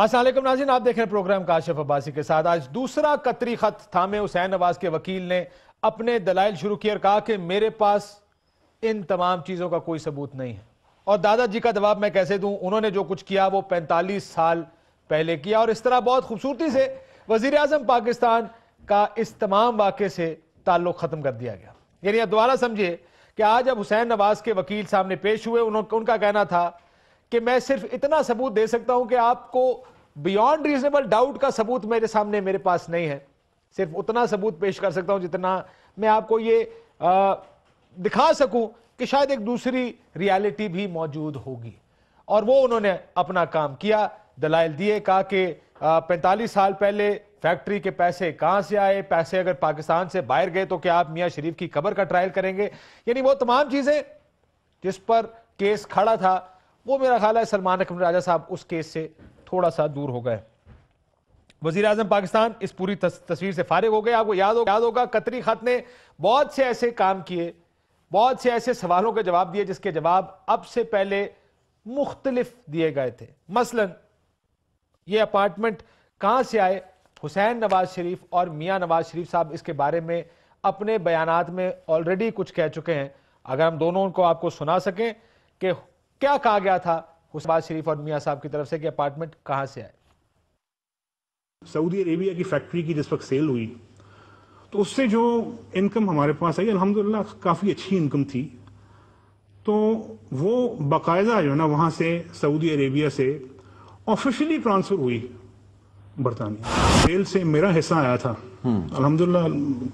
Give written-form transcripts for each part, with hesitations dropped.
السلام علیکم ناظرین، آپ دیکھ رہے ہیں پروگرام کاشف عباسی کے ساتھ۔ آج دوسرا قطری خط تھامے حسین نواز کے وکیل نے اپنے دلائل شروع کیا اور کہا کہ میرے پاس ان تمام چیزوں کا کوئی ثبوت نہیں ہے، اور دادا جی کا جواب میں کیسے دوں؟ انہوں نے جو کچھ کیا وہ 45 سال پہلے کیا، اور اس طرح بہت خوبصورتی سے وزیر اعظم پاکستان کا اس تمام واقعے سے تعلق ختم کر دیا گیا۔ یعنی اب دوبارہ سمجھے کہ آج اب حسین نواز کے وکیل سامنے پیش ہوئے، ان کا کہنا تھا کہ میں صرف اتنا ثبوت دے سکتا ہوں کہ آپ کو بیونڈ ریزنیبل ڈاؤٹ کا ثبوت میرے پاس نہیں ہے، صرف اتنا ثبوت پیش کر سکتا ہوں جتنا میں آپ کو یہ دکھا سکوں کہ شاید ایک دوسری ریالٹی بھی موجود ہوگی۔ اور وہ انہوں نے اپنا کام کیا، دلائل دیے، کہا کہ 45 سال پہلے فیکٹری کے پیسے کہاں سے آئے، پیسے اگر پاکستان سے باہر گئے تو کیا آپ میاں شریف کی قبر کا ٹرائل کریں گے؟ یعنی وہ تمام چیزیں جس پر کیس کھڑا تھا، وہ میرا خیال ہے سلمان اکمل راجہ صاحب اس کیس سے تھوڑا سا دور ہو گئے۔ وزیر اعظم پاکستان اس پوری تصویر سے فارغ ہو گئے۔ آپ کو یاد ہوگا قطری خط نے بہت سے ایسے کام کیے، بہت سے ایسے سوالوں کے جواب دیے جس کے جواب اب سے پہلے مختلف دیے گئے تھے۔ مثلا یہ اپارٹمنٹ کہاں سے آئے؟ حسین نواز شریف اور میاں نواز شریف صاحب اس کے بارے میں اپنے بیانات میں آلریڈی کچھ کہہ چکے ہیں۔ اگر ہم دونوں کو آپ کو سنا سکیں کہ کیا کہا گیا تھا حسین نواز شریف اور میاں صاحب کی طرف سے کہ اپارٹمنٹ کہاں سے آئے۔ سعودی عربیہ کی فیکٹری کی جس وقت سیل ہوئی تو اس سے جو انکم ہمارے پاس آئی الحمدللہ کافی اچھی انکم تھی، تو وہ باقاعدہ جو ہے نا وہاں سے سعودی عربیہ سے آفیشلی ٹرانسفر ہوئی برطانیہ۔ سیل سے میرا حصہ آیا تھا، الحمدللہ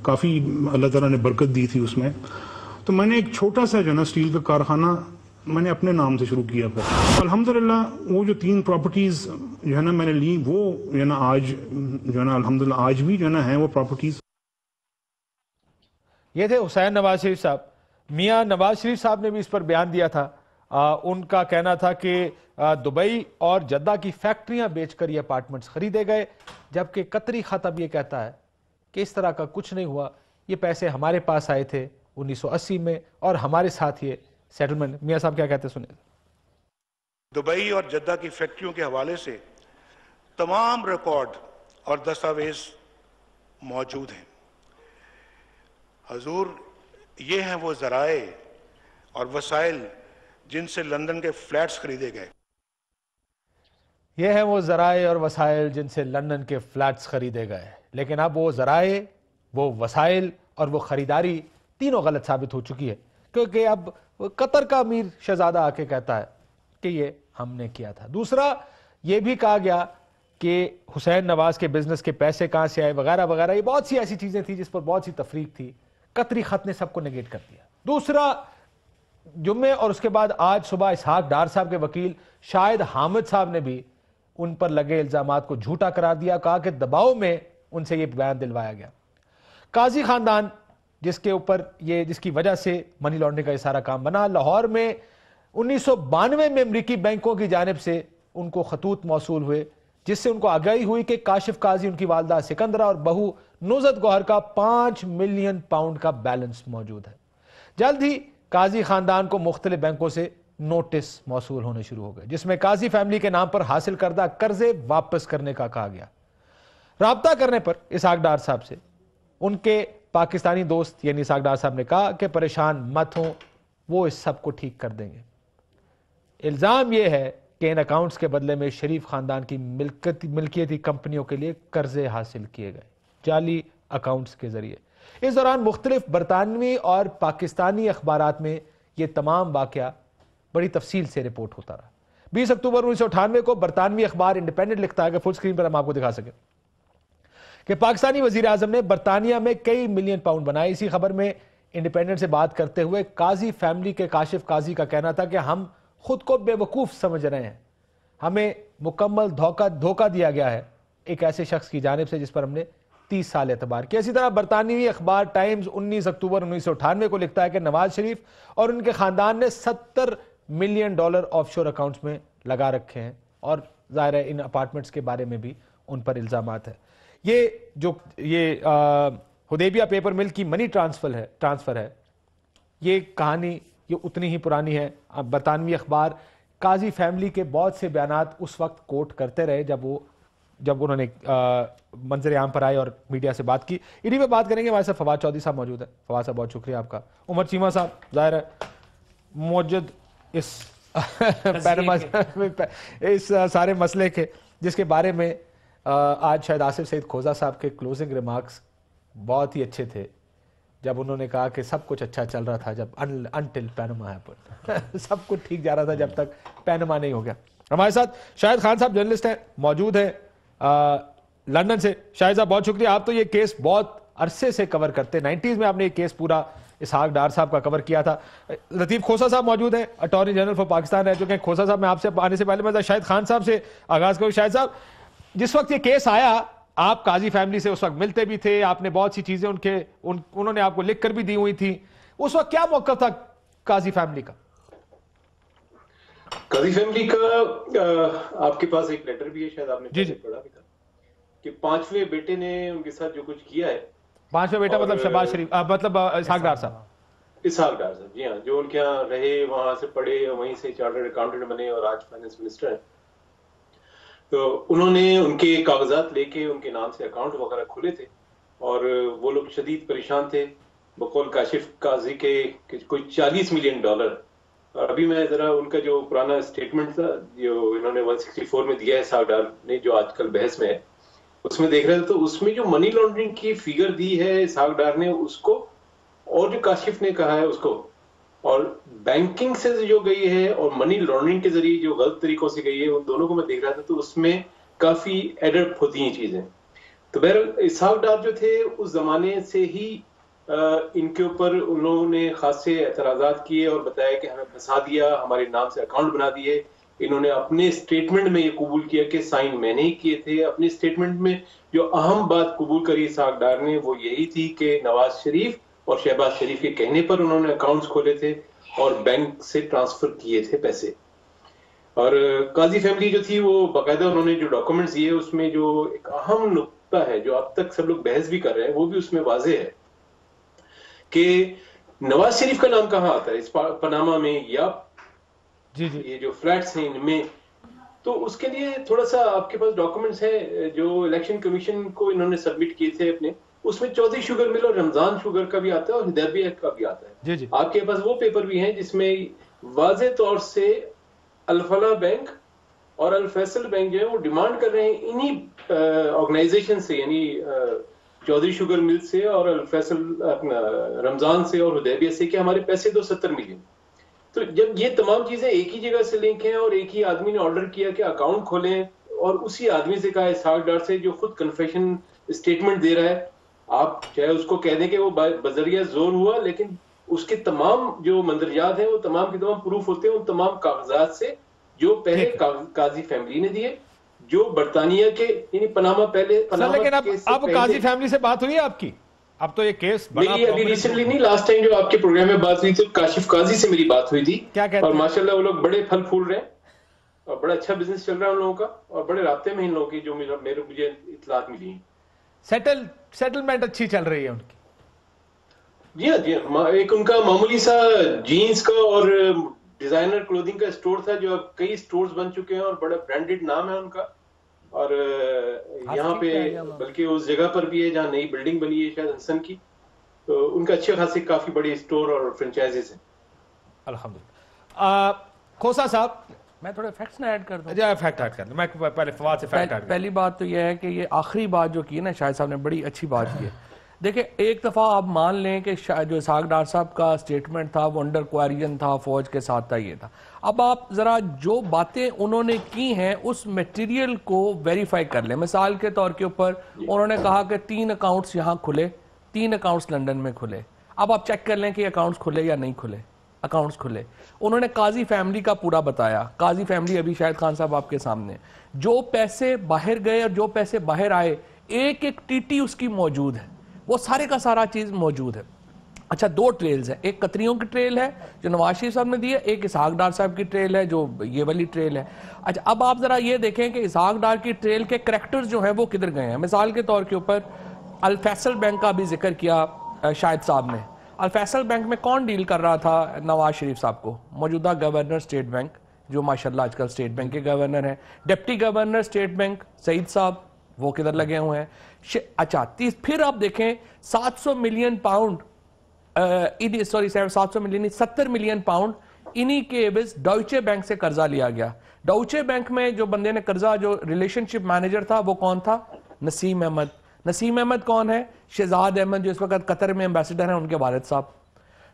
کافی اللہ تعالیٰ نے برکت دی تھی اس میں، تو میں نے ایک چھوٹا سا جو ہے نا اسٹیل کا کارخانہ میں نے اپنے نام سے شروع کیا پھر الحمدللہ وہ جو 3 پراپرٹیز جو ہے نا میں نے لی، وہ جو ہے نا آج جو ہے نا الحمدللہ آج بھی جو ہے نا ہیں وہ پراپرٹیز۔ یہ تھے حسین نواز شریف صاحب۔ میاں نواز شریف صاحب نے بھی اس پر بیان دیا تھا۔ ان کا کہنا تھا کہ دبئی اور جدہ کی فیکٹریاں بیچ کر یہ اپارٹمنٹس خریدے گئے، جبکہ قطری خط اب یہ کہتا ہے کہ اس طرح کا کچھ نہیں ہوا، یہ پیسے ہمارے پاس آئے تھے 1980 میں اور ہمارے ساتھ یہ سیٹلمنٹ۔ میاں صاحب کیا کہتے ہیں سنیں۔ دبئی اور جدہ کی فیکٹریوں کے حوالے سے تمام ریکارڈ اور دستاویز موجود ہیں۔ حضور، یہ ہیں وہ ذرائع اور وسائل جن سے لندن کے فلیٹس خریدے گئے۔ یہ ہیں وہ ذرائع اور وسائل جن سے لندن کے فلیٹس خریدے گئے، لیکن اب وہ ذرائع، وہ وسائل اور وہ خریداری تینوں غلط ثابت ہو چکی ہے، کیونکہ اب قطر کا امیر شہزادہ آ کے کہتا ہے کہ یہ ہم نے کیا تھا۔ دوسرا یہ بھی کہا گیا کہ حسین نواز کے بزنس کے پیسے کہاں سے آئے وغیرہ وغیرہ، یہ بہت سی ایسی چیزیں تھیں جس پر بہت سی تفریق تھی۔ قطری خط نے سب کو نیگیٹ کر دیا۔ دوسرا جمعے اور اس کے بعد آج صبح اسحاق ڈار صاحب کے وکیل شاہد حامد صاحب نے بھی ان پر لگے الزامات کو جھوٹا قرار دیا، کہا کہ دباؤ میں ان سے یہ بیان دلوایا گیا۔ قاضی خاندان جس کی وجہ سے منی لانڈرنگ کا یہ سارا کام بنا، لاہور میں 1992 میں امریکی بینکوں کی جانب سے ان کو خطوط موصول ہوئے جس سے ان کو آگاہی ہوئی کہ کاشف قاضی، ان کی والدہ سکندرہ اور بہو نوزت گوہر کا 5 ملین پاؤنڈ کا بیلنس موجود ہے۔ جلد ہی قاضی خاندان کو مختلف بینکوں سے نوٹس موصول ہونے شروع ہو گئے جس میں قاضی فیملی کے نام پر حاصل کردہ قرضے واپس کرنے کا کہا گیا۔ رابطہ کرنے پر اسحاق ڈار صاحب سے ان کے پاکستانی دوست یعنی اسحاق ڈار صاحب نے کہا کہ پریشان مت ہوں، وہ اس سب کو ٹھیک کر دیں گے۔ الزام یہ ہے کہ ان اکاؤنٹس کے بدلے میں شریف خاندان کی ملکیتی کمپنیوں کے لیے قرضے حاصل کیے گئے جعلی اکاؤنٹس کے ذریعے۔ اس دوران مختلف برطانوی اور پاکستانی اخبارات میں یہ تمام واقعہ بڑی تفصیل سے رپورٹ ہوتا رہا۔ 20 اکتوبر 1998 کو برطانوی اخبار انڈیپینڈنٹ لکھتا ہے کہ فل سکرین پر ہم آپ کو دکھا سکیں کہ پاکستانی وزیر اعظم نے برطانیہ میں کئی ملین پاؤنڈ بنائے۔ اسی خبر میں انڈیپینڈنٹ سے بات کرتے ہوئے قاضی فیملی کے کاشف قاضی کا کہنا تھا کہ ہم خود کو بے وقوف سمجھ رہے ہیں، ہمیں مکمل دھوکہ دیا گیا ہے ایک ایسے شخص کی جانب سے جس پر ہم نے 30 سال اعتبار کیا۔ اسی طرح برطانوی اخبار ٹائمز 19 اکتوبر 1998 کو لکھتا ہے کہ نواز شریف اور ان کے خاندان نے $70 ملین آف شور اکاؤنٹس میں لگا رکھے ہیں، اور ظاہر ہے ان اپارٹمنٹس کے بارے میں بھی ان پر الزامات ہیں۔ یہ حدیبیہ پیپر مل کی منی ٹرانسفر ہے، یہ کہانی یہ اتنی ہی پرانی ہے۔ برطانوی اخبار قاضی فیملی کے بہت سے بیانات اس وقت کوٹ کرتے رہے جب انہوں نے منظر عام پر آئے اور میڈیا سے بات کی. انہی پہ بات کریں گے. ہمارے ساتھ فواد چودھری صاحب موجود ہیں. فواد صاحب بہت شکریہ آپ کا. عمر چیمہ صاحب ظاہر ہے موجود اس اس سارے مسئلے کے جس کے بارے میں آج شاید آصف سعید کھوزہ صاحب کے کلوزنگ ریمارکس بہت ہی اچھے تھے جب انہوں نے کہا کہ سب کچھ اچھا چل رہا تھا جب انٹل پینما ہیپن سب کچھ ٹھیک جا رہا تھا جب تک پینما نہیں ہو گیا. ہمارے ساتھ شاہد خان صاحب جرنلسٹ ہیں موجود ہیں لندن سے. شاہد صاحب بہت شکریہ. آپ تو یہ کیس بہت عرصے سے کور کرتے ہیں. 90s میں آپ نے یہ کیس پورا اسحاق ڈار صاحب کا کور کیا تھا. لطیف کھوسہ صاحب موجود ہیں اٹارنی جنرل فار پاکستان رہ چکے ہیں. کھوسہ صاحب میں آپ سے آنے سے پہلے میں شاہد خان صاحب سے آغاز کروں. شاہد صاحب جس وقت یہ کیس آیا آپ قاضی فیملی سے اس وقت ملتے بھی تھے. آپ نے بہت سی چیزیں انہوں نے آپ کو لکھ کر بھی دی ہوئی تھی. اس وقت کیا موقف تھا قاضی فیملی کا؟ قاضی فیملی کا آپ کے پاس ایک لیٹر بھی ہے شاید آپ نے پڑھا بھی تھا کہ 5ویں بیٹے نے ان کے ساتھ جو کچھ کیا ہے. 5واں بیٹا مطلب شہباز شریف مطلب اسحاق ڈار صاحب. اسحاق ڈار صاحب جی ہاں جو ان کے یہاں رہے وہاں سے پڑھے وہیں سے چارٹرڈ اکاؤنٹنٹ بنے اور آج فائنانس منسٹر ہیں. تو انہوں نے ان کے کاغذات لے کے ان کے نام سے اکاؤنٹ وغیرہ کھولے تھے اور وہ لوگ شدید پریشان تھے بقول کاشف قاضی کے کوئی $40 ملین. اور ابھی میں ذرا ان کا جو پرانا اسٹیٹمنٹ تھا جو انہوں نے 164 میں دیا ہے اسحاق ڈار نے جو آج کل بحث میں ہے اس میں دیکھ رہے تھے تو اس میں جو منی لانڈرنگ کی فگر دی ہے اسحاق ڈار نے اس کو اور جو کاشف نے کہا ہے اس کو اور بینکنگ سے جو گئی ہے اور منی لانڈرنگ کے ذریعے جو غلط طریقوں سے گئی ہے ان دونوں کو میں دیکھ رہا تھا تو اس میں کافی ایڈپ ہوتی ہیں چیزیں. تو بہرحال اسحاق ڈار جو تھے اس زمانے سے ہی ان کے اوپر انہوں نے خاصے اعتراضات کیے اور بتایا کہ ہمیں پھنسا دیا ہمارے نام سے اکاؤنٹ بنا دیے. انہوں نے اپنے اسٹیٹمنٹ میں یہ قبول کیا کہ سائن میں نے ہی کیے تھے. اپنے اسٹیٹمنٹ میں جو اہم بات قبول کری اسحاق ڈار نے وہ یہی تھی کہ نواز شریف اور شہباز شریف کے کہنے پر انہوں نے اکاؤنٹس کھولے تھے اور بینک سے ٹرانسفر کیے تھے پیسے. اور قاضی فیملی جو تھی وہ باقاعدہ انہوں نے جو ڈاکومنٹس دیے اس میں جو ایک اہم نقطہ ہے جو اب تک سب لوگ بحث بھی کر رہے ہیں وہ بھی اس میں واضح ہے کہ نواز شریف کا نام کہاں آتا ہے اس پاناما میں یا یہ جو فلیٹس ہیں ان میں. تو اس کے لیے تھوڑا سا آپ کے پاس ڈاکومنٹس ہیں جو الیکشن کمیشن کو انہوں نے سبمٹ کیے تھے اپنے. اس میں چودھری شوگر مل اور رمضان شوگر کا بھی آتا ہے اور ہدیبیہ کا بھی آتا ہے. آپ کے پاس وہ پیپر بھی ہیں جس میں واضح طور سے الفلاح بینک اور الفیصل بینک جو ہے وہ ڈیمانڈ کر رہے ہیں انہی آرگنائزیشن سے یعنی چودھری شوگر مل سے اور الفیصل اپنا رمضان سے اور ہدیبیہ سے کہ ہمارے پیسے دو 70 ملین. تو جب یہ تمام چیزیں ایک ہی جگہ سے لنک ہیں اور ایک ہی آدمی نے آرڈر کیا کہ اکاؤنٹ کھولیں اور اسی آدمی سے کہا اسحاق ڈار سے جو خود کنفیشن اسٹیٹمنٹ دے رہا ہے آپ چاہے اس کو کہہ دیں کہ وہ بذریعہ زور ہوا لیکن اس کے تمام جو مندرجات ہیں وہ تمام کے تمام پروف ہوتے ہیں ان تمام کاغذات سے جو پہلے قاضی فیملی نے دیے جو برطانیہ کے یعنی پناما پہلے. لیکن اب قاضی فیملی سے بات ہوئی ہے آپ کی؟ اب تو یہ کیس میری ابھی ریسنٹلی نہیں لاسٹ ٹائم جو آپ کے پروگرام میں بات ہوئی تھی کاشف قاضی سے میری بات ہوئی تھی اور ماشاءاللہ وہ لوگ بڑے پھل پھول رہے ہیں اور بڑا اچھا بزنس چل رہا ہے ان لوگوں کا اور بڑے رابطے میں ان لوگوں کی جو مجھے اطلاعات ملی ہیں. سیٹلمنٹ اچھی چل رہی ہے ان کی؟ جی ہاں جی ہاں. ایک ان کا معمولی سا جینز کا اور ڈیزائنر کلودنگ کا اسٹور تھا جو اب کئی اسٹورز بن چکے ہیں اور بڑا برانڈڈ نام ہے ان کا. اور یہاں پہ بلکہ اس جگہ پر بھی ہے جہاں نئی بلڈنگ بنی ہے شاید ہنسن کی تو ان کا اچھے خاصے کافی بڑے اسٹور اور فرنچائزز ہیں الحمدللہ. کھوسہ صاحب میں تھوڑے فیکٹس نہ ایڈ کر دوں. فیکٹ ایڈ کر دوں. میں پہلے فواد سے فیکٹ ایڈ. پہلی بات تو یہ ہے کہ یہ آخری بات جو کی نا شاہد صاحب نے بڑی اچھی بات کی ہے. دیکھیں ایک دفعہ آپ مان لیں کہ جو اسحاق ڈار صاحب کا اسٹیٹمنٹ تھا وہ انڈر کوائرین تھا فوج کے ساتھ تھا یہ تھا. اب آپ ذرا جو باتیں انہوں نے کی ہیں اس میٹیریل کو ویریفائی کر لیں. مثال کے طور کے اوپر انہوں نے کہا کہ 3 اکاؤنٹس یہاں کھلے 3 اکاؤنٹس لندن میں کھلے. اب آپ چیک کر لیں کہ اکاؤنٹس کھلے یا نہیں کھلے. اکاؤنٹس کھلے. انہوں نے قاضی فیملی کا پورا بتایا. قاضی فیملی ابھی شاہد خان صاحب آپ کے سامنے جو پیسے باہر گئے اور جو پیسے باہر آئے ایک ایک ٹی ٹی اس کی موجود ہے. وہ سارے کا سارا چیز موجود ہے. اچھا 2 ٹریلز ہیں. ایک قطریوں کی ٹریل ہے جو نواز شریف صاحب نے دی ہے. ایک اسحاق ڈار صاحب کی ٹریل ہے جو یہ والی ٹریل ہے. اچھا اب آپ ذرا یہ دیکھیں کہ اسحاق ڈار کی ٹریل کے کریکٹرز جو ہیں وہ کدھر گئے ہیں. مثال کے طور کے اوپر الفیصل بینک کا بھی ذکر کیا شاہد صاحب نے. الفیصل بینک میں کون ڈیل کر رہا تھا نواز شریف صاحب کو؟ موجودہ گورنر اسٹیٹ بینک جو ماشاءاللہ آج کل اسٹیٹ بینک کے گورنر ہیں. ڈپٹی گورنر اسٹیٹ بینک سعید صاحب وہ کدھر لگے ہوئے ہیں. اچھا پھر آپ دیکھیں 700 ملین پاؤنڈ 70 ملین پاؤنڈ انہی کے عوض ڈوئچے بینک سے قرضہ لیا گیا. ڈوئچے بینک میں جو بندے نے قرضہ جو ریلیشن شپ مینیجر تھا وہ کون تھا؟ نسیم احمد. نسیم احمد کون ہے؟ شہزاد احمد جو اس وقت قطر میں ایمبیسڈر ہیں ان کے والد صاحب.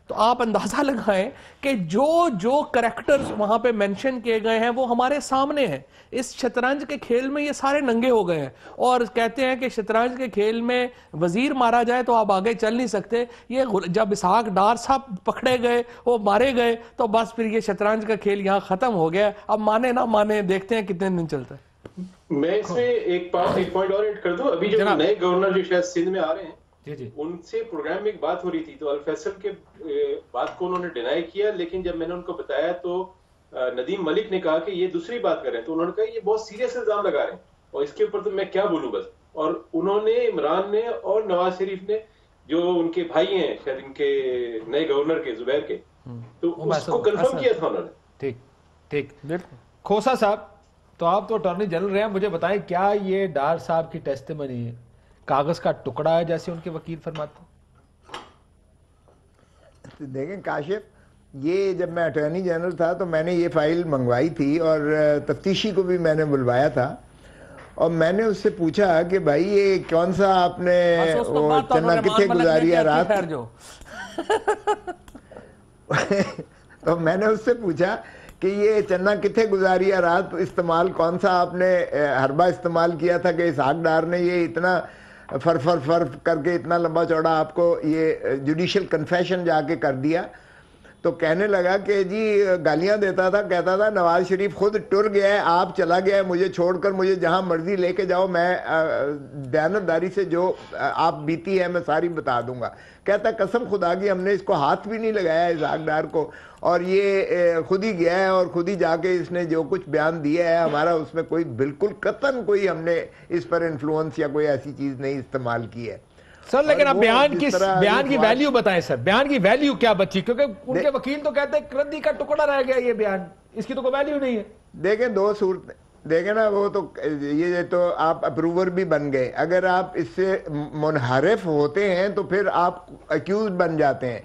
تو آپ اندازہ لگائیں کہ جو کریکٹرز وہاں پہ مینشن کیے گئے ہیں وہ ہمارے سامنے ہیں. اس شطرنج کے کھیل میں یہ سارے ننگے ہو گئے ہیں اور کہتے ہیں کہ شطرنج کے کھیل میں وزیر مارا جائے تو آپ آگے چل نہیں سکتے. یہ جب اسحاق ڈار صاحب پکڑے گئے وہ مارے گئے تو بس پھر یہ شطرنج کا کھیل یہاں ختم ہو گیا. اب مانے نہ مانے دیکھتے ہیں کتنے دن چلتا ہے. میں اس میں ایک پوائنٹ اور ایڈ کر دوں. ابھی جو نئے گورنر جو شاید سندھ میں آ رہے ہیں ان سے پروگرام میں ایک بات ہو رہی تھی تو الفیصل کے بات کو انہوں نے ڈینائی کیا, لیکن جب میں نے ان کو بتایا تو ندیم ملک نے کہا کہ یہ دوسری بات کر رہے ہیں. تو انہوں نے کہا یہ بہت سیریس الزام لگا رہے ہیں اور اس کے اوپر تو میں کیا بولوں بس. اور انہوں نے عمران نے اور نواز شریف نے جو ان کے بھائی ہیں شاید ان کے نئے گورنر کے زبیر کے, تو اس کو کنفرم کیا تھا انہوں نے. ٹھیک کھوسا صاحب تو آپ تو اٹارنی جنرل رہے ہیں, مجھے بتائیں کیا یہ ڈار صاحب کی ٹیسٹیمنی کاغذ کا ٹکڑا ہے جیسے ان کے وکیل فرماتے ہیں؟ دیکھیں کاشف, یہ جب میں اٹارنی جنرل تھا تو میں نے یہ فائل منگوائی تھی اور تفتیشی کو بھی میں نے بلوایا تھا اور میں نے اس سے پوچھا کہ بھائی یہ کون سا آپ نے چنا کتنے گزاری ہے رات, تو میں نے اس سے پوچھا کہ یہ چنا کتنے گزاری ہے رات استعمال کون سا آپ نے حربہ استعمال کیا تھا کہ اسحاق ڈار نے یہ اتنا فر کر کے اتنا لمبا چوڑا آپ کو یہ جوڈیشل کنفیشن جا کے کر دیا. تو کہنے لگا کہ جی گالیاں دیتا تھا, کہتا تھا نواز شریف خود ٹر گیا ہے, آپ چلا گیا ہے مجھے چھوڑ کر, مجھے جہاں مرضی لے کے جاؤ, میں دیانتداری سے جو آپ بیتی ہے میں ساری بتا دوں گا. کہتا قسم خدا کی ہم نے اس کو ہاتھ بھی نہیں لگایا اسحاق ڈار کو, اور یہ خود ہی گیا ہے اور خود ہی جا کے اس نے جو کچھ بیان دیا ہے ہمارا اس میں کوئی بالکل قطعاً کوئی ہم نے اس پر انفلوئنس یا کوئی ایسی چیز نہیں استعمال کی ہے. سر لیکن آپ بیان کی ویلیو بتائیں سر, بیان کی ویلیو کیا بچی, کیونکہ ان کے وکیل تو کہتے ہیں ردی کا ٹکڑا رہ گیا یہ بیان, اس کی تو کوئی ویلیو نہیں ہے. دیکھیں دو صورتیں دیکھیں نا, وہ تو یہ تو آپ اپروور بھی بن گئے, اگر آپ اس سے منحرف ہوتے ہیں تو پھر آپ ایکیوز بن جاتے ہیں,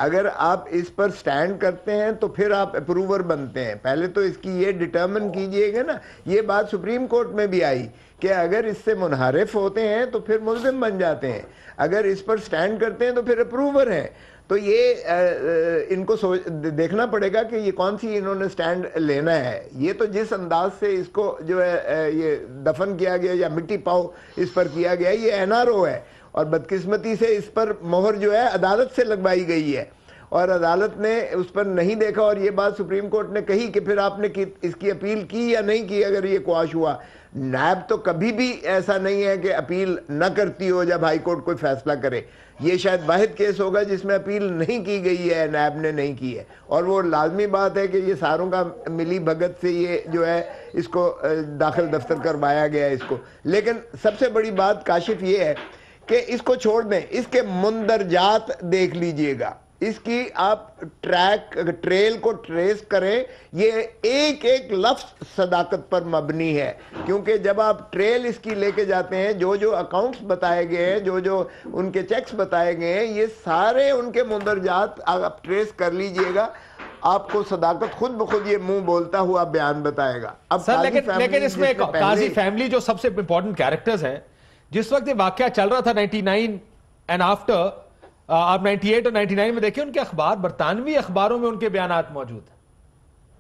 اگر آپ اس پر سٹینڈ کرتے ہیں تو پھر آپ اپروور بنتے ہیں. پہلے تو اس کی یہ ڈٹرمن کیجئے گا نا, یہ بات سپریم کورٹ میں بھی آئی کہ اگر اس سے منحرف ہوتے ہیں تو پھر ملزم بن جاتے ہیں, اگر اس پر سٹینڈ کرتے ہیں تو پھر اپروور ہیں. تو یہ ان کو دیکھنا پڑے گا کہ یہ کون سی انہوں نے سٹینڈ لینا ہے. یہ تو جس انداز سے اس کو جو ہے یہ دفن کیا گیا یا مٹی پاؤ اس پر کیا گیا, یہ این آر او ہے اور بدقسمتی سے اس پر مہر جو ہے عدالت سے لگوائی گئی ہے اور عدالت نے اس پر نہیں دیکھا, اور یہ بات سپریم کورٹ نے کہی کہ پھر آپ نے اس کی اپیل کی یا نہیں کی اگر یہ قواش ہوا. نیب تو کبھی بھی ایسا نہیں ہے کہ اپیل نہ کرتی ہو جب ہائی کورٹ کوئی فیصلہ کرے. یہ شاید واحد کیس ہوگا جس میں اپیل نہیں کی گئی ہے, نیب نے نہیں کی ہے, اور وہ لازمی بات ہے کہ یہ ساروں کا ملی بھگت سے یہ جو ہے اس کو داخل دفتر کروایا گیا ہے اس کو. لیکن سب سے بڑی بات کاشف یہ ہے کہ اس کو چھوڑ دیں, اس کے مندرجات دیکھ لیجئے گا, اس کی آپ ٹریل کو ٹریس کریں, یہ ایک ایک لفظ صداقت پر مبنی ہے. کیونکہ جب آپ ٹریل اس کی لے کے جاتے ہیں, جو اکاؤنٹس بتائے گئے ہیں, جو ان کے چیکس بتائے گئے ہیں, یہ سارے ان کے مندرجات آپ ٹریس کر لیجئے گا, آپ کو صداقت خود بخود یہ منہ بولتا ہوا بیان بتائے گا. اب سر لیکن اس میں قاضی فیملی جو سب سے امپورٹنٹ کیریکٹرز ہیں, جس وقت یہ واقعہ چل رہا تھا 99 اینڈ آفٹر, آپ 98 اور 99 میں دیکھیں ان کے اخبار, برطانوی اخباروں میں ان کے بیانات موجود ہیں.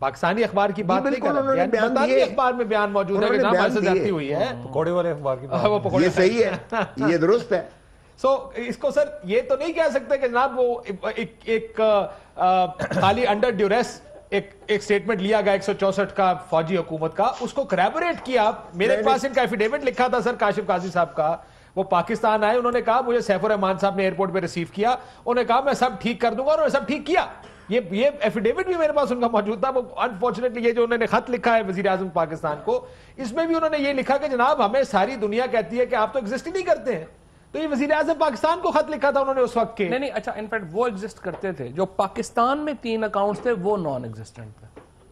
پاکستانی اخبار کی بات نہیں کر رہا, برطانوی اخبار میں بیان موجود ہے کہ جہاں سے زیادتی ہوئی ہے. پکوڑے والے اخبار کی بات یہ صحیح ہے, یہ درست ہے. سو اس کو سر یہ تو نہیں کہہ سکتے کہ جناب وہ ایک خالی انڈر ڈیوریس ایک سٹیٹمنٹ لیا گیا 164 کا فوجی حکومت کا, اس کو کریبوریٹ کیا. میرے پاس ان کا ایفیڈیوٹ لکھا تھا سر کاشف قاضی صاحب کا, وہ پاکستان آئے, انہوں نے کہا مجھے سیف الرحمان صاحب نے ایئرپورٹ پہ ریسیو کیا, انہوں نے کہا میں سب ٹھیک کر دوں گا, اور انہوں نے سب ٹھیک کیا. یہ ایفیڈیوٹ بھی میرے پاس ان کا موجود تھا. وہ انفارچونیٹلی یہ جو انہوں نے خط لکھا ہے وزیر اعظم پاکستان کو, اس میں بھی انہوں نے یہ لکھا کہ جناب ہمیں ساری دنیا کہتی ہے کہ آپ تو ایگزسٹ ہی نہیں کرتے ہیں. تو یہ وزیر اعظم پاکستان کو خط لکھا تھا انہوں نے اس وقت کے. نہیں اچھا, انفیکٹ وہ ایگزسٹ کرتے تھے. جو پاکستان میں 3 اکاؤنٹس تھے وہ نان ایگزسٹنٹ تھے.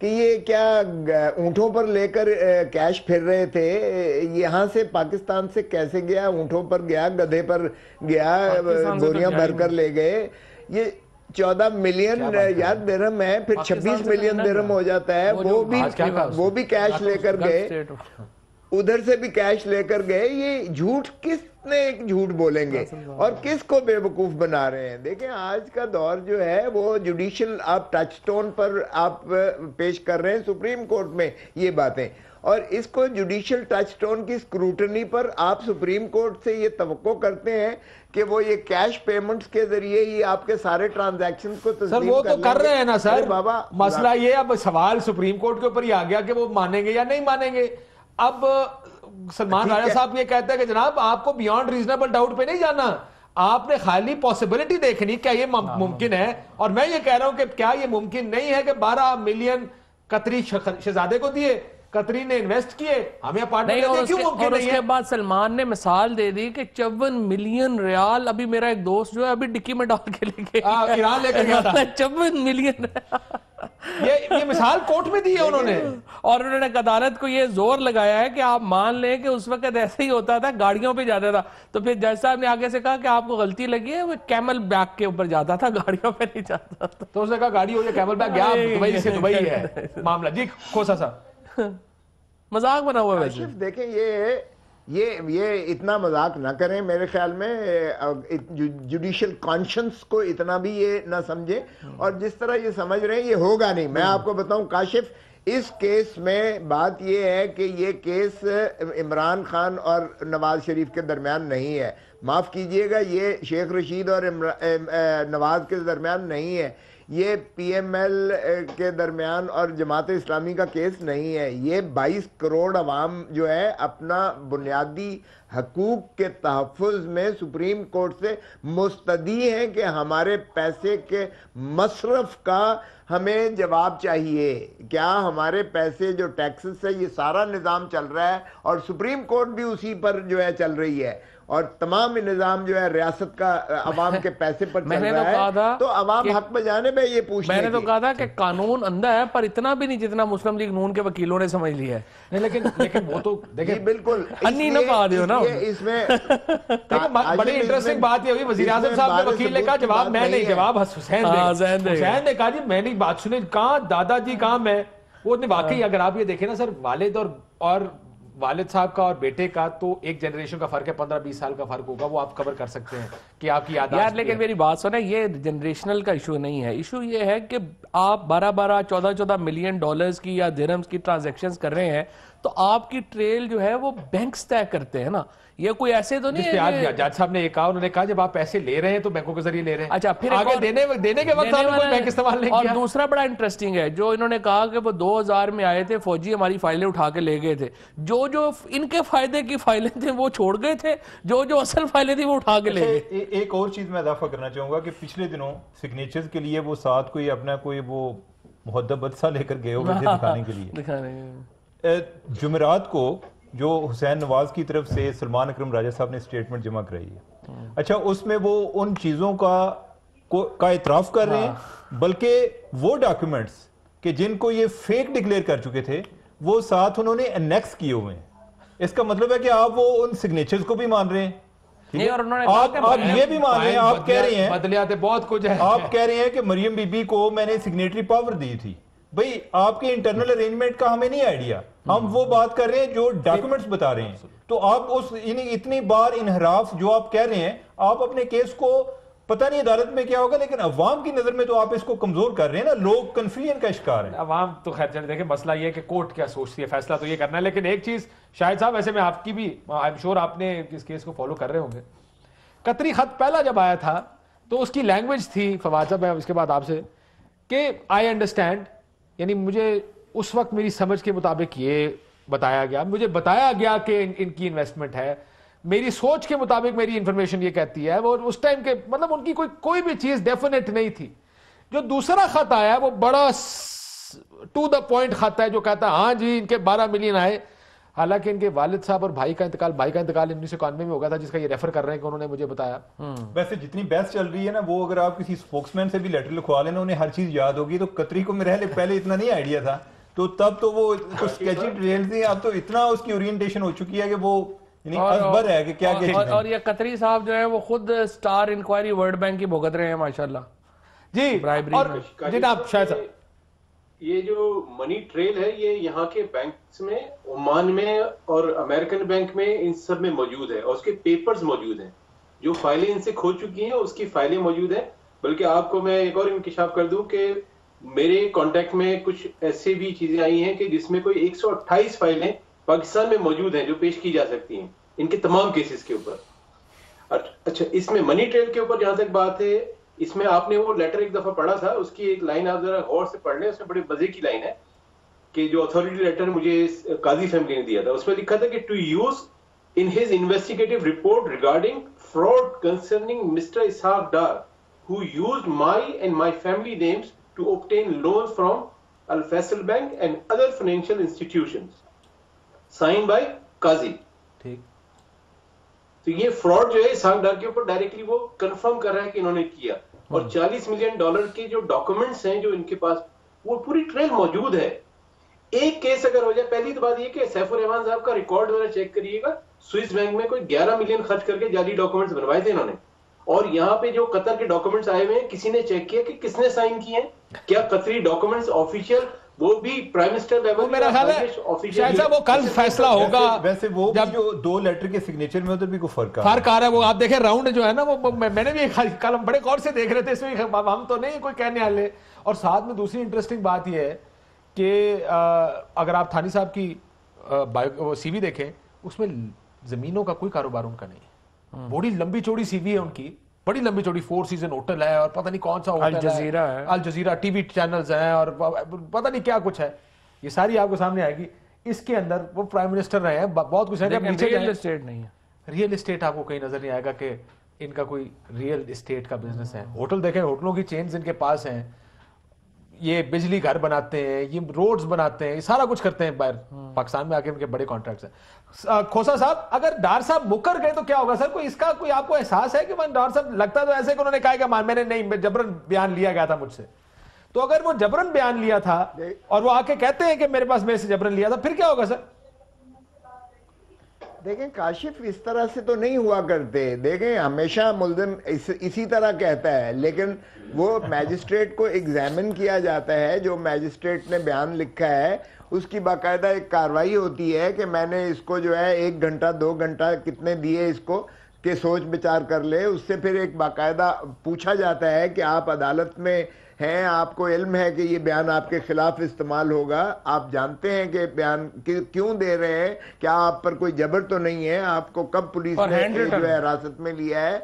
کہ یہ کیا اونٹوں پر لے کر کیش پھر رہے تھے، یہاں سے پاکستان سے کیسے گیا، اونٹوں پر گیا، گدھے پر گیا، بوریاں بھر کر لے گئے. یہ 14 ملین یار درہم ہے، پھر 26 ملین درہم ہو جاتا ہے. وہ بھی کیش لے کر گئے، ادھر سے بھی کیش لے کر گئے. یہ جھوٹ کس نے جھوٹ بولیں گے اور کس کو بے وقوف بنا رہے ہیں؟ دیکھیں آج کا دور جو ہے وہ جوڈیشل آپ ٹچ سٹون پر آپ پیش کر رہے ہیں سپریم کورٹ میں یہ باتیں، اور اس کو جوڈیشل ٹچ سٹون کی سکروٹنی پر آپ سپریم کورٹ سے یہ توقع کرتے ہیں کہ وہ یہ کیش پیمنٹس کے ذریعے یہ آپ کے سارے ٹرانزیکشن کو تسلیم سر وہ تو کر رہے ہیں نا سر. بابا مسئلہ یہ اب سوال سپریم کورٹ کے اوپر ہی آ گیا کہ وہ مانیں گے یا نہیں مانیں گے. اب سلمان راجہ صاحب یہ کہتے ہیں کہ جناب آپ کو بیانڈ ریزنیبل ڈاؤٹ پہ نہیں جانا، آپ نے خالی پاسبلٹی دیکھنی کیا یہ ممکن ہے. اور میں یہ کہہ رہا ہوں کہ کیا یہ ممکن نہیں ہے کہ 12 ملین قطری شہزادے کو دیے، قطری نے انویسٹ کیے، ہمیں اپارٹمنٹ دیتے کیوں ممکن نہیں ہے؟ اور اس کے بعد سلمان نے مثال دے دی کہ 54 ملین ریال ابھی میرا ایک دوست جو ہے ابھی ڈکی میں ڈال کے لے کے ایران لے کے گیا تھا. 54 ملین یہ مثال کورٹ میں دی ہے انہوں نے، اور انہوں نے عدالت کو یہ زور لگایا ہے کہ آپ مان لیں کہ اس وقت ایسے ہی ہوتا تھا، گاڑیوں پہ جاتا تھا. تو پھر جج صاحب نے آگے سے کہا کہ آپ کو غلطی لگی ہے، وہ کیمل بیک کے اوپر جاتا تھا، گاڑیوں پہ نہیں جاتا تھا. تو اس نے کہا گاڑی ہو یا کیمل بیک، گیا دبئی سے دبئی ہے معاملہ. جی کھوسا صاحب مذاق بنا ہوا ہے ویسے. دیکھیں یہ اتنا مذاق نہ کریں، میرے خیال میں جوڈیشل کانشنس کو اتنا بھی یہ نہ سمجھیں، اور جس طرح یہ سمجھ رہے ہیں یہ ہوگا نہیں. میں آپ کو بتاؤں کاشف، اس کیس میں بات یہ ہے کہ یہ کیس عمران خان اور نواز شریف کے درمیان نہیں ہے. معاف کیجئے گا، یہ شیخ رشید اور نواز کے درمیان نہیں ہے، یہ پی ایم ایل کے درمیان اور جماعت اسلامی کا کیس نہیں ہے. یہ 22 کروڑ عوام جو ہے اپنا بنیادی حقوق کے تحفظ میں سپریم کورٹ سے مستدعی ہیں کہ ہمارے پیسے کے مصرف کا ہمیں جواب چاہیے. کیا ہمارے پیسے جو ٹیکسز سے یہ سارا نظام چل رہا ہے، اور سپریم کورٹ بھی اسی پر جو ہے چل رہی ہے، اور تمام نظام جو ہے ریاست کا عوام کے پیسے پر چل رہا ہے، تو عوام حق بجانب ہے یہ پوچھنے کی. میں نے تو کہا تھا کہ قانون اندھا ہے، پر اتنا بھی نہیں جتنا مسلم لیگ نون کے وکیلوں نے سمجھ لیا ہے. لیکن وہ تو دیکھیں بالکل انی نہ پا دیو نا. اس میں بڑی انٹرسٹنگ بات یہ ہوئی، وزیر اعظم صاحب کے وکیل نے کہا جواب میں نہیں، جواب حسین نے کہا جی میں نہیں. بات سنیں کہاں دادا جی کہاں میں وہ واقعی. اگر آپ یہ دیکھیں نا سر، والد اور والد صاحب کا اور بیٹے کا تو ایک جنریشن کا فرق ہے، 15-20 سال کا فرق ہوگا، وہ آپ کور کر سکتے ہیں کہ آپ کی یادداشت. یار لیکن میری بات سنیں، یہ جنریشنل کا ایشو نہیں ہے. ایشو یہ ہے کہ آپ 12-12 14-14 ملین ڈالرز کی یا درہمز کی ٹرانزیکشنز کر رہے ہیں، تو آپ کی ٹریل جو ہے وہ بینکس طے کرتے ہیں نا. یہ کوئی ایسے تو نہیں ہے. جج صاحب نے یہ کہا، انہوں نے کہا جب آپ پیسے لے رہے ہیں تو بینکوں کے ذریعے لے رہے ہیں. اچھا پھر آگے دینے کے وقت آپ نے کوئی بینک استعمال نہیں کیا. اور دوسرا بڑا انٹرسٹنگ ہے جو انہوں نے کہا کہ وہ 2000 میں آئے تھے، فوجی ہماری فائلیں اٹھا کے لے گئے تھے، جو ان کے فائدے کی فائلیں تھیں وہ چھوڑ گئے تھے، جو اصل فائلیں تھیں وہ اٹھا کے لے گئے. ایک اور چیز میں اضافہ کرنا چاہوں گا کہ پچھلے دنوں سگنیچرز کے لیے وہ ساتھ کوئی اپنا کوئی وہ محدب بدسہ لے کر گئے ہوئے تھے دکھانے کے لیے. جمعرات کو جو حسین نواز کی طرف سے سلمان اکرم راجہ صاحب نے سٹیٹمنٹ جمع کرائی ہے، اچھا اس میں وہ ان چیزوں کا اعتراف کر رہے ہیں، بلکہ وہ ڈاکیومنٹس کہ جن کو یہ فیک ڈکلیئر کر چکے تھے وہ ساتھ انہوں نے انیکس کیے ہوئے ہیں. اس کا مطلب ہے کہ آپ وہ ان سگنیچرز کو بھی مان رہے ہیں، آپ یہ بھی مان رہے ہیں، آپ کہہ رہے ہیں بدلیات بہت کچھ ہے، آپ کہہ رہے ہیں کہ مریم بی بی کو میں نے سگنیٹری پاور دی تھی. بھئی آپ کے انٹرنل ارینجمنٹ کا ہمیں نہیں آئیڈیا، ہم وہ بات کر رہے ہیں جو ڈاکیومنٹس بتا رہے ہیں. تو آپ اتنی بار انحراف جو آپ کہہ رہے ہیں، آپ اپنے کیس کو پتہ نہیں عدالت میں کیا ہوگا، لیکن عوام کی نظر میں تو آپ اس کو کمزور کر رہے ہیں نا. لوگ کنفیوژن کا شکار ہیں. عوام تو خیر چلے دیکھیں، مسئلہ یہ ہے کہ کورٹ کیا سوچتی ہے، فیصلہ تو یہ کرنا ہے. لیکن ایک چیز شاہد صاحب، ویسے میں آپ کی بھی آئی ایم شور آپ نے اس کیس کو فالو کر رہے ہوں گے. قطری خط پہلا جب آیا تھا تو اس کی لینگویج تھی، فواد صاحب اس کے بعد آپ سے، کہ آئی انڈرسٹینڈ، یعنی مجھے اس وقت میری سمجھ کے مطابق یہ بتایا گیا، مجھے بتایا گیا کہ ان کی انویسٹمنٹ ہے، میری سوچ کے مطابق میری انفارمیشن یہ کہتی ہے. وہ اس ٹائم کے مطلب ان کی کوئی بھی چیز ڈیفینیٹ نہیں تھی. جو دوسرا خط آیا وہ بڑا ٹو دا پوائنٹ خط ہے جو کہتا ہے ہاں جی ان کے 12 ملین آئے. حالانکہ ان کے والد صاحب اور بھائی کا انتقال 1991 میں ہو گیا تھا، جس کا یہ ریفر کر رہے ہیں کہ انہوں نے مجھے بتایا. ویسے جتنی بحث چل رہی ہے نا، وہ اگر آپ کسی اسپوکس مین سے بھی لیٹر لکھوا لینا، انہیں ہر چیز یاد ہوگی. تو قطری کو میرے پہلے اتنا نہیں آئیڈیا تھا، تو تب تو وہ اسکیچی ڈیٹیلز تھیں. اب تو اتنا اس کی اورینٹیشن ہو چکی ہے کہ وہ ازبر ہے کہ کیا کیا. اور یہ قطری صاحب جو ہے وہ خود سٹار انکوائری ورلڈ بینک کی بھگت رہے ہیں ماشاءاللہ. جی اور جناب شاید صاحب یہ جو منی ٹریل ہے یہ یہاں کے بینکس میں، عمان میں اور امریکن بینک میں، ان سب میں موجود ہے، اور اس کے پیپرز موجود ہیں. جو فائلیں ان سے کھو چکی ہیں اس کی فائلیں موجود ہیں. بلکہ آپ کو میں ایک اور انکشاف کر دوں کہ میرے کانٹیکٹ میں کچھ ایسے بھی چیزیں آئی ہیں کہ جس میں کوئی 128 فائلیں پاکستان میں موجود ہیں جو پیش کی جا سکتی ہیں ان کے تمام کیسز کے اوپر. اچھا، اس میں منی ٹریل کے اوپر جہاں تک بات ہے، اس میں آپ نے وہ لیٹر ایک دفعہ پڑھا تھا، اس کی ایک لائن آپ ذرا غور سے پڑھ لیں. اس میں بڑے مزے کی لائن ہے کہ جو اتھارٹی لیٹر مجھے قاضی فیملی نے دیا تھا، اس میں لکھا تھا کہ to use in his investigative report regarding fraud concerning Mr Ishaq Dar who used my and my family names to obtain loans from Al Faisal Bank and other financial institutions. Signed by قاضی. ٹھیک. تو یہ فراڈ جو ہے اسحاق ڈار کے اوپر directly وہ confirm کر رہا ہے کہ انہوں نے کیا. اور $40 ملین کے جو ڈاکومنٹس ہیں جو ان کے پاس، وہ پوری ٹریل موجود ہے. ایک کیس اگر ہو جائے، پہلی تو بات یہ کہ سیف الرحمان صاحب کا ریکارڈ ذرا چیک کریے گا. سوئس بینک میں کوئی 11 ملین خرچ کر کے جعلی ڈاکومنٹس بنوائے تھے انہوں نے. اور یہاں پہ جو قطر کے ڈاکومنٹس آئے ہوئے ہیں، کسی نے چیک کیا کہ کس نے سائن کیے ہیں؟ کیا قطری ڈاکومنٹس آفیشیل، وہ بھی پرائم منسٹر لیول، میرا خیال ہے شاید صاحب وہ کل فیصلہ ہوگا. ویسے وہ جو 2 لیٹر کے سگنیچر میں ادھر بھی کوئی فرق آ رہا ہے. وہ آپ دیکھیں راؤنڈ جو ہے نا، وہ میں نے بھی کل ہم بڑے غور سے دیکھ رہے تھے، اس میں ہم تو نہیں کوئی کہنے والے. اور ساتھ میں دوسری انٹرسٹنگ بات یہ ہے کہ اگر آپ تھانی صاحب کی سی وی دیکھیں، اس میں زمینوں کا کوئی کاروبار ان کا نہیں ہے. بڑی لمبی چوڑی سی وی ہے ان کی، بڑی لمبی چوڑی 4 سیزن ہوٹل ہے، اور پتہ نہیں کون سا ہوٹل ہے، الجزیرہ ٹی وی چینلز ہیں، اور پتہ نہیں کیا کچھ ہے. یہ ساری آپ کو سامنے آئے گی. اس کے اندر وہ پرائم منسٹر رہے ہیں، بہت کچھ ہے. ریئل اسٹیٹ نہیں ہے. ریئل اسٹیٹ آپ کو کہیں نظر نہیں آئے گا کہ ان کا کوئی ریئل اسٹیٹ کا بزنس ہے. ہوٹل دیکھیں، ہوٹلوں کی چینز ان کے پاس ہیں. یہ بجلی گھر بناتے ہیں، یہ روڈز بناتے ہیں، یہ سارا کچھ کرتے ہیں باہر. پاکستان میں آ کے ان کے بڑے کانٹریکٹس ہیں. کھوسا صاحب، اگر ڈار صاحب مکر گئے تو کیا ہوگا سر؟ کوئی اس کا کوئی آپ کو احساس ہے کہ ڈار صاحب لگتا تو ایسے کہ انہوں نے کہا کہ میں نے نہیں، جبرن بیان لیا گیا تھا مجھ سے. تو اگر وہ جبرن بیان لیا تھا اور وہ آ کے کہتے ہیں کہ میرے پاس میرے سے جبرن لیا تھا، پھر کیا ہوگا سر؟ دیکھیں کاشف اس طرح سے تو نہیں ہوا کرتے. دیکھیں ہمیشہ ملزم اسی طرح کہتا ہے، لیکن وہ میجسٹریٹ کو ایگزامن کیا جاتا ہے. جو میجسٹریٹ نے بیان لکھا ہے اس کی باقاعدہ ایک کاروائی ہوتی ہے کہ میں نے اس کو جو ہے 1 گھنٹہ 2 گھنٹہ کتنے دیے اس کو کہ سوچ بچار کر لے. اس سے پھر ایک باقاعدہ پوچھا جاتا ہے کہ آپ عدالت میں ہیں، آپ کو علم ہے کہ یہ بیان آپ کے خلاف استعمال ہوگا، آپ جانتے ہیں کہ بیان کیوں دے رہے ہیں، کیا آپ پر کوئی جبر تو نہیں ہے، آپ کو کب پولیس نے جو ہے حراست میں لیا ہے،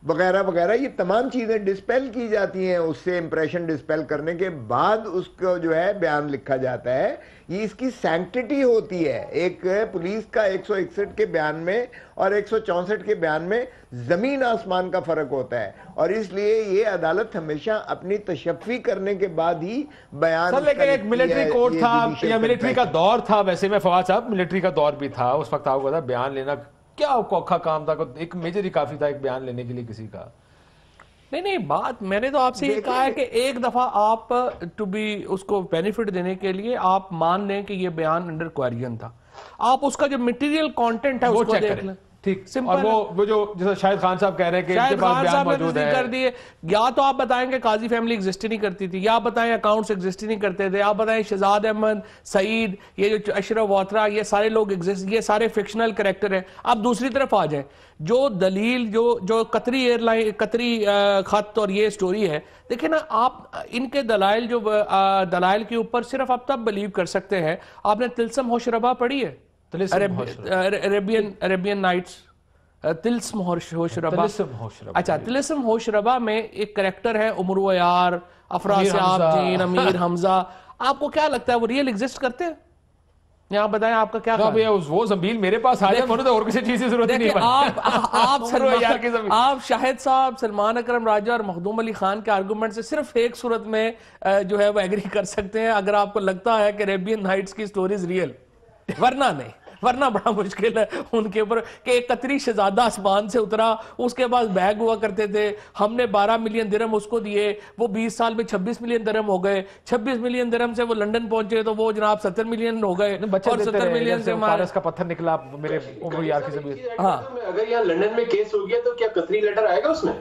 وغیرہ وغیرہ. یہ تمام چیزیں ڈسپیل کی جاتی ہیں. اس سے امپریشن ڈسپیل کرنے کے بعد اس کو جو ہے بیان لکھا جاتا ہے. یہ اس کی سینکٹیٹی ہوتی ہے. ایک پولیس کا 161 کے بیان میں اور 164 کے بیان میں زمین آسمان کا فرق ہوتا ہے، اور اس لیے یہ عدالت ہمیشہ اپنی تشفی کرنے کے بعد ہی بیان. سر لیکن ایک ملٹری کورٹ تھا یا ملٹری کا دور تھا. ویسے میں فواد صاحب ملٹری کا دور بھی تھا اس وقت. آپ کو پتا بیان لینا کیا اوکھا کام تھا، ایک میجر ہی کافی تھا ایک بیان لینے کے لیے کسی کا. نہیں بات میں نے تو آپ سے یہ کہا ہے کہ ایک دفعہ آپ ٹو بی اس کو بینیفٹ دینے کے لیے آپ مان لیں کہ یہ بیان انڈر کوئرین تھا. آپ اس کا جو مٹیریل کانٹینٹ ہے اس کو دیکھ لیں. ٹھیک، اور وہ جو جیسے شاہد خان صاحب کہہ رہے ہیں کہ شاہد خان صاحب نے تصدیق کر دی ہے. یا تو آپ بتائیں کہ قاضی فیملی ایگزسٹ نہیں کرتی تھی، یا بتائیں اکاؤنٹس ایگزسٹ نہیں کرتے تھے، آپ بتائیں شہزاد احمد، سعید، یہ جو اشرف واترا، یہ سارے لوگ ایگزسٹ، یہ سارے فکشنل کریکٹر ہیں. آپ دوسری طرف آ جائیں، جو دلیل جو قطری ایئر لائن قطری خط اور یہ سٹوری ہے، دیکھیں نا آپ ان کے دلائل جو دلائل کے اوپر صرف آپ تب بلیو کر سکتے ہیں. آپ نے تلسم ہوش ربا پڑھی ہے؟ عربین نائٹس، تلسم ہوش ربا. اچھا، تلسم ہوش ربا میں ایک کریکٹر ہے عمرو یار، افراسیاب جین، امیر حمزہ. آپ کو کیا لگتا ہے وہ ریئل ایگزسٹ کرتے ہیں؟ یہاں بتائیں آپ کا کیا خیال ہے؟ وہ زمین میرے پاس آ جائے مجھے تو اور کسی چیز کی ضرورت نہیں ہے. آپ شاہد صاحب، سلمان اکرم راجہ اور مخدوم علی خان کے آرگومنٹ سے صرف ایک صورت میں جو ہے وہ ایگری کر سکتے ہیں، اگر آپ کو لگتا ہے کہ عربین نائٹس کی سٹوریز ریئل، ورنہ نہیں. ورنہ بڑا مشکل ہے ان کے اوپر کہ ایک قطری شہزادہ آسمان سے اترا, اس کے پاس بیگ ہوا کرتے تھے, ہم نے 12 ملین درہم اس کو دیے, وہ 20 سال میں 26 ملین درہم ہو گئے, 26 ملین درہم سے وہ لنڈن پہنچے تو وہ جناب 70 ملین ہو گئے, اور 70 ملین سے فارس کا پتھر نکلا میرے عمر یار کی زمین. ہاں اگر یہاں لنڈن میں کیس ہو گیا تو کیا قطری لیٹر آئے گا اس میں؟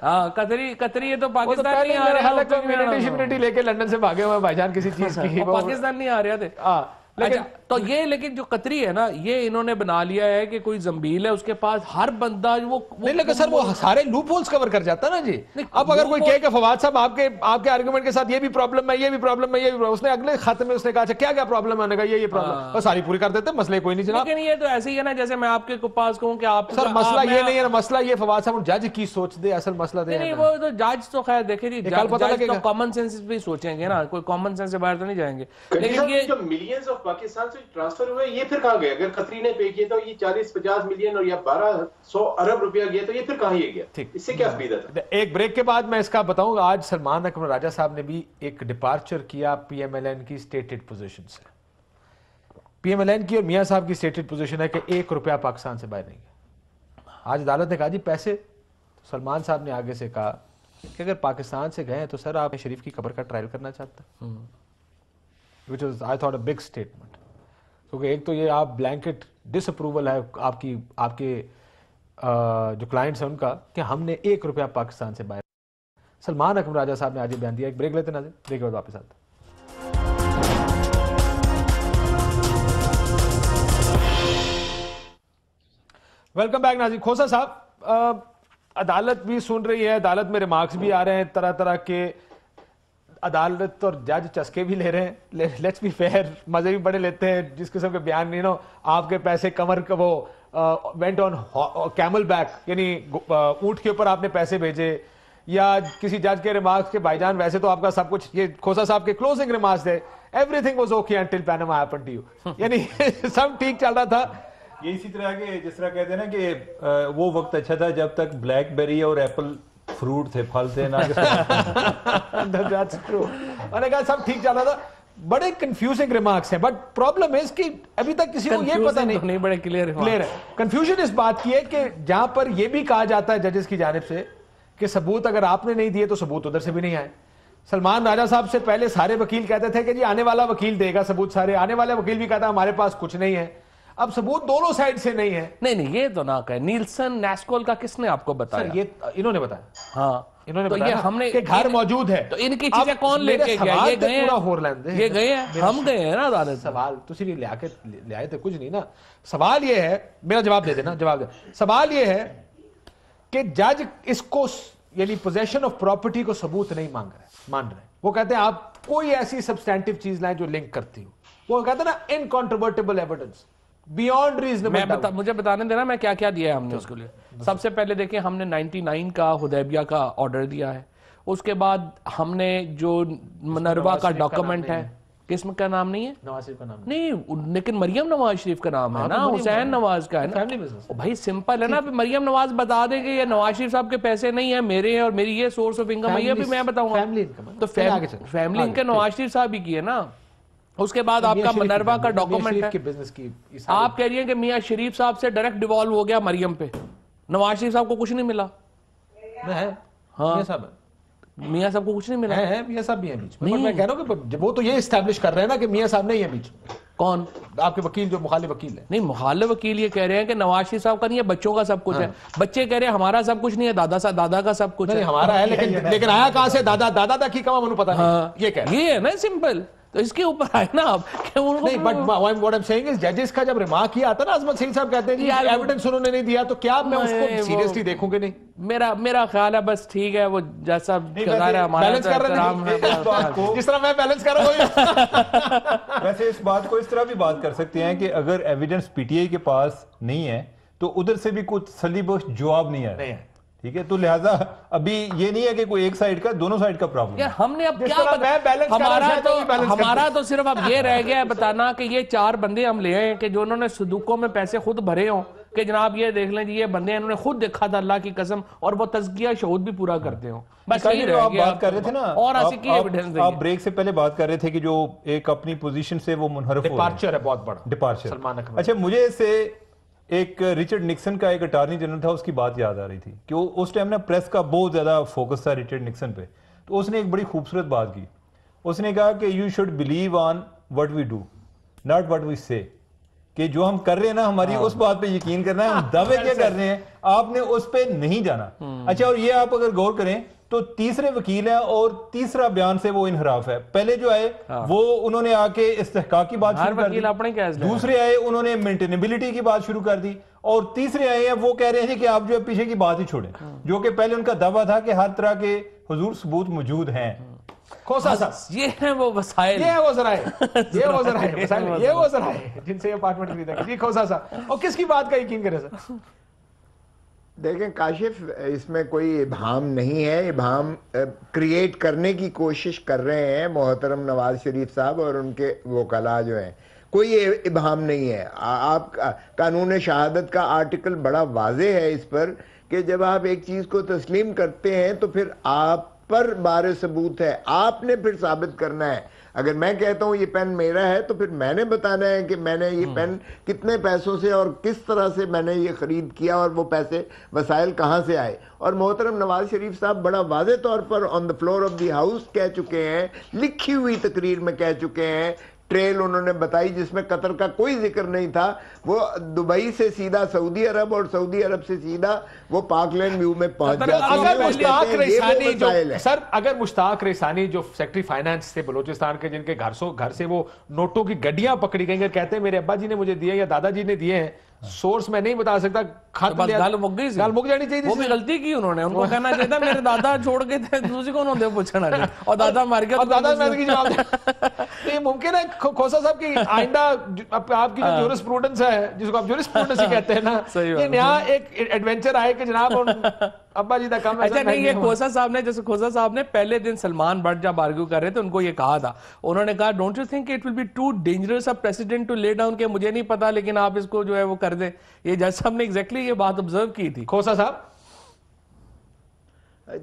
ہاں قطری یہ تو پاکستان نہیں آ رہا, شمنٹی لے کے لنڈن سے بھاگے ہوئے بھائی جان کسی چیز کی, پاکستان نہیں آ رہے تھے. تو یہ لیکن جو قطری ہے نا, یہ انہوں نے بنا لیا ہے کہ کوئی زمبیل ہے اس کے پاس, ہر بندہ وہ نہیں, لیکن سر وہ سارے لوپ ہولز کور کر جاتا نا جی. اب اگر کوئی کہے کہ فواد صاحب آپ کے آرگومنٹ کے ساتھ یہ بھی پرابلم ہے, یہ بھی پرابلم ہے, یہ بھی پرابلم, اس نے اگلے خط میں اس نے کہا کیا کیا پرابلم ہے, نے کہا یہ پرابلم, بس ساری پوری کر دیتے, مسئلے کوئی نہیں جناب. لیکن یہ تو ایسے ہی ہے نا جیسے میں آپ کے پاس کہوں کہ آپ سر مسئلہ یہ نہیں ہے, مسئلہ یہ فواد صاحب جج کی سوچ دے, اصل مسئلہ دے. نہیں وہ تو جج تو خیر دیکھیں جی, جج تو کامن سینس بھی سوچیں گے نا, کوئی کامن سینس سے باہر تو نہیں جائیں گے. لیکن یہ جو ملینز آف پاکستان سے ٹرانسفر ہوئے یہ پھر کہاں گئے؟ اگر قطری نے پے کیا تو یہ 40-50 ملین اور یا 1200 ارب روپیہ گیا تو یہ پھر کہاں یہ گیا؟ اس سے کیا سپیدہ تھا؟ ایک بریک کے بعد میں اس کا بتاؤں گا. آج سلمان اکرم راجہ صاحب نے بھی ایک ڈپارچر کیا پی ایم ایل این کی سٹیٹڈ پوزیشن سے. پی ایم ایل این کی اور میاں صاحب کی سٹیٹڈ پوزیشن ہے کہ 1 روپیہ پاکستان سے باہر نہیں گیا. آج عدالت نے کہا جی پیسے, سلمان صاحب نے آگے سے کہا کہ اگر پاکستان سے گئے تو سر آپ شریف کی قبر کا ٹرائل کرنا چاہتا, which was I thought a big statement. کیونکہ ایک تو یہ آپ بلینکٹ ڈس اپروول ہے آپ کے جو کلائنٹس ہیں ان کا کہ ہم نے 1 روپیہ پاکستان سے باہر. سلمان اکرم راجہ صاحب نے آج یہ بیان دیا. ایک بریک لیتے ناظرین, بریک کے بعد واپس آتے ہیں. ویلکم بیک ناظرین. کھوسا صاحب, عدالت بھی سن رہی ہے, عدالت میں ریمارکس بھی آ رہے ہیں طرح طرح کے, عدالت اور جج چسکے بھی لے رہے ہیں. لیٹس بی فیئر, مزے بھی بڑے لیتے ہیں. جس قسم کے بیان نہیں نا, آپ کے پیسے کمر کا وہ وینٹ آن کیمل بیک, یعنی اونٹ کے اوپر آپ نے پیسے بھیجے, یا کسی جج کے ریمارکس کے بھائی جان ویسے تو آپ کا سب کچھ, یہ کھوسا صاحب کے کلوزنگ ریمارکس تھے, everything was okay until Panama happen to you, یعنی سب ٹھیک چل رہا تھا. یہ اسی طرح کے جس طرح کہتے ہیں نا کہ وہ وقت اچھا تھا جب تک بلیک بیری اور ایپل فروٹ تھے, پھل تھے نا. میں نے کہا سب ٹھیک چل رہا تھا. بڑے کنفیوزنگ ریمارکس ہیں, بٹ پرابلم ہے کہ ابھی تک کسی کو یہ پتہ نہیں, بڑے کلیئر ہے. کنفیوژن اس بات کی ہے کہ جہاں پر یہ بھی کہا جاتا ہے ججز کی جانب سے کہ ثبوت اگر آپ نے نہیں دیے تو ثبوت ادھر سے بھی نہیں آئے. سلمان راجہ صاحب سے پہلے سارے وکیل کہتے تھے کہ جی آنے والا وکیل دے گا ثبوت سارے, آنے والے وکیل بھی کہتا ہے ہمارے پاس کچھ نہیں ہے. اب ثبوت دونوں سائڈ سے نہیں ہے. نہیں یہ تو نہ کہے. نیلسن نیسکول کا کس نے آپ کو بتایا؟ سر یہ انہوں نے بتایا. ہاں انہوں نے تو یہ بتایا ہم نے کہ گھر موجود ہے. تو ان کی چیزیں کون لے کے گیا؟ یہ گئے ہیں, یہ گئے ہیں, ہم گئے ہیں نا عدالت. سوال تسی نہیں لیا کے لے آئے تھے, کچھ نہیں نا. سوال یہ ہے, میرا جواب دے دینا, جواب دے. سوال یہ ہے کہ جج اس کو یعنی پوزیشن آف پراپرٹی کو ثبوت نہیں مان رہے. وہ کہتے ہیں آپ کوئی ایسی سبسٹینٹیو چیز لائیں جو لنک کرتی ہو. وہ کہتے ہیں نا انکانٹروورٹیبل ایویڈنس بیانڈ ریزنیبل ڈاؤٹ. مجھے بتانے دینا میں کیا کیا دیا ہے ہم نے اس کے لیے. سب سے پہلے دیکھیں ہم نے 99 کا حدیبیہ کا آرڈر دیا ہے. اس کے بعد ہم نے جو منروا کا ڈاکومنٹ ہے, کس کا نام نہیں ہے؟ نواز شریف کا نام نہیں, لیکن مریم نواز شریف کا نام ہے نا, حسین نواز کا ہے نا. بھائی سمپل ہے نا, مریم نواز بتا دے کہ یہ نواز شریف صاحب کے پیسے نہیں ہیں میرے ہیں اور میری یہ سورس آف انکم ہے, یہ بھی میں بتاؤں گا. تو فیملی ان کے نواز شریف صاحب ہی کی ہے نا. اس کے بعد آپ کا منروا کا ڈاکومنٹ ہے. آپ کہہ رہی ہیں کہ میاں شریف صاحب سے ڈائریکٹ ڈیوالو ہو گیا مریم پہ, نواز شریف صاحب کو کچھ نہیں ملا. ہاں میاں صاحب کو کچھ نہیں ملا ہے. میاں صاحب بھی ہیں بیچ میں. میں کہہ رہا ہوں کہ وہ تو یہ اسٹیبلش کر رہے ہیں نا کہ میاں صاحب نہیں ہے بیچ میں. کون؟ آپ کے وکیل جو مخالف وکیل ہے. نہیں, مخالف وکیل یہ کہہ رہے ہیں کہ نواز شریف صاحب کا نہیں ہے, بچوں کا سب کچھ ہے. بچے کہہ رہے ہیں ہمارا سب کچھ نہیں ہے, دادا کا سب کچھ ہے. ہمارا ہے لیکن آیا کہاں سے؟ دادا دا کی کما منو پتا نہیں. یہ ہے نا سمپل. تو اس کے اوپر آئے نا آپ کہ نہیں, but what I'm saying is ججز کا جب ریمارک کیا آتا نا, عظمت سعید صاحب کہتے ہیں جی ایویڈنس انہوں نے نہیں دیا, تو کیا میں اس کو سیریسلی دیکھوں گے؟ نہیں, میرا خیال ہے بس ٹھیک ہے, وہ جیسا غیر ہمارا بیلنس کر رہے ہیں جس طرح میں بیلنس کر رہا ہوں. ویسے اس بات کو اس طرح بھی بات کر سکتے ہیں کہ اگر ایویڈنس پی ٹی آئی کے پاس نہیں ہے تو ادھر سے بھی کچھ تسلی بخش جواب نہیں ہے. ٹھیک ہے, تو لہٰذا ابھی یہ نہیں ہے کہ کوئی ایک سائیڈ کا, دونوں سائیڈ کا پرابلم ہے. ہم نے اب کیا ہمارا تو صرف اب یہ رہ گیا ہے بتانا کہ یہ 4 بندے ہم لے آئے کہ جو انہوں نے صدوقوں میں پیسے خود بھرے ہوں, کہ جناب یہ دیکھ لیں جی یہ بندے انہوں نے خود دیکھا تھا اللہ کی قسم, اور وہ تزکیہ شہود بھی پورا کرتے ہوں. بس یہی رہ آپ گیا. بات کر رہے تھے نا, اور ایسی کی ایویڈنس آپ بریک سے پہلے بات کر رہے تھے کہ جو ایک اپنی پوزیشن سے وہ منحرف ہو ڈپارچر ہے بہت بڑا ڈپارچر. سلمان اکمل. اچھا مجھے اس سے ایک رچرڈ نکسن کا ایک اٹارنی جنرل تھا, اس کی بات یاد آ رہی تھی کہ اس ٹائم نا پریس کا بہت زیادہ فوکس تھا رچرڈ نکسن پہ. تو اس نے ایک بڑی خوبصورت بات کی, اس نے کہا کہ you should believe on what we do not what we say, کہ جو ہم کر رہے ہیں نا ہماری اس بات پہ یقین کرنا ہے, ہم دعوے کیا کر رہے ہیں, آپ نے اس پہ نہیں جانا. اچھا اور یہ آپ اگر غور کریں تو تیسرے وکیل ہیں اور تیسرا بیان سے وہ انحراف ہے. پہلے جو آئے وہ انہوں نے آ کے استحقاق کی بات شروع کر دی, دوسرے آئے انہوں نے مینٹینیبلٹی کی بات شروع کر دی, اور تیسرے آئے ہیں وہ کہہ رہے ہیں کہ آپ جو پیچھے کی بات ہی چھوڑیں, جو کہ پہلے ان کا دعویٰ تھا کہ ہر طرح کے حضور ثبوت موجود ہیں. کھوسا صاحب یہ ہیں وہ وسائل, یہ وہ ذرائع, یہ وہ ذرائع, یہ وہ ذرائع جن سے اپارٹمنٹ خریدا. جی کھوسا صاحب, اور کس کی بات کا یقین کرے سر؟ دیکھیں کاشف, اس میں کوئی ابہام نہیں ہے, ابہام کریٹ کرنے کی کوشش کر رہے ہیں محترم نواز شریف صاحب اور ان کے وکلاء جو ہیں. کوئی ابہام نہیں ہے. آپ قانون شہادت کا آرٹیکل بڑا واضح ہے اس پر کہ جب آپ ایک چیز کو تسلیم کرتے ہیں تو پھر آپ پر بار ثبوت ہے, آپ نے پھر ثابت کرنا ہے. اگر میں کہتا ہوں یہ پین میرا ہے تو پھر میں نے بتانا ہے کہ میں نے یہ پین کتنے پیسوں سے اور کس طرح سے میں نے یہ خرید کیا, اور وہ پیسے وسائل کہاں سے آئے. اور محترم نواز شریف صاحب بڑا واضح طور پر on the floor of the house کہہ چکے ہیں, لکھی ہوئی تقریر میں کہہ چکے ہیں, ٹریل انہوں نے بتائی جس میں قطر کا کوئی ذکر نہیں تھا. وہ دبئی سے سیدھا سعودی عرب اور سعودی عرب سے سیدھا وہ پاک لینڈ ویو میں پہنچ جاتے ہیں. اگر مشتاق ریسانی جو سر, اگر مشتاق ریسانی جو سیکٹری فائنانس سے بلوچستان کے, جن کے گھر سے وہ نوٹوں کی گڈیاں پکڑی گئی ہیں, کہتے ہیں میرے ابا جی نے مجھے دیے یا دادا جی نے دیے ہیں, سورس میں نہیں بتا سکتا, گال مک گئی, گال مک جانی چاہیے. وہ بھی غلطی کی انہوں نے, ان کو کہنا چاہیے تھا میرے دادا چھوڑ کے تھے, دوسری کو انہوں نے پوچھنا ہے, اور دادا مار گیا, اور دادا مار گیا جواب دے. یہ ممکن ہے کھوسا صاحب کی آئندہ آپ کی جو جورس پروڈنس ہے, جس کو آپ جورس پروڈنس ہی کہتے ہیں نا, یہ نیا ایک ایڈونچر آئے کہ جناب ابا جی دا کام ایسا. اچھا نہیں, یہ کھوسا صاحب نے, جیسے کھوسا صاحب نے پہلے دن سلمان بٹ جب آرگیو کر رہے تھے ان کو یہ کہا تھا, انہوں نے کہا don't you think it will be too dangerous a president to lay down, کہ مجھے نہیں پتا لیکن آپ اس کو جو ہے وہ کر دیں. یہ جج صاحب نے ایگزیکٹلی یہ بات آبزرو کی تھی. کھوسا صاحب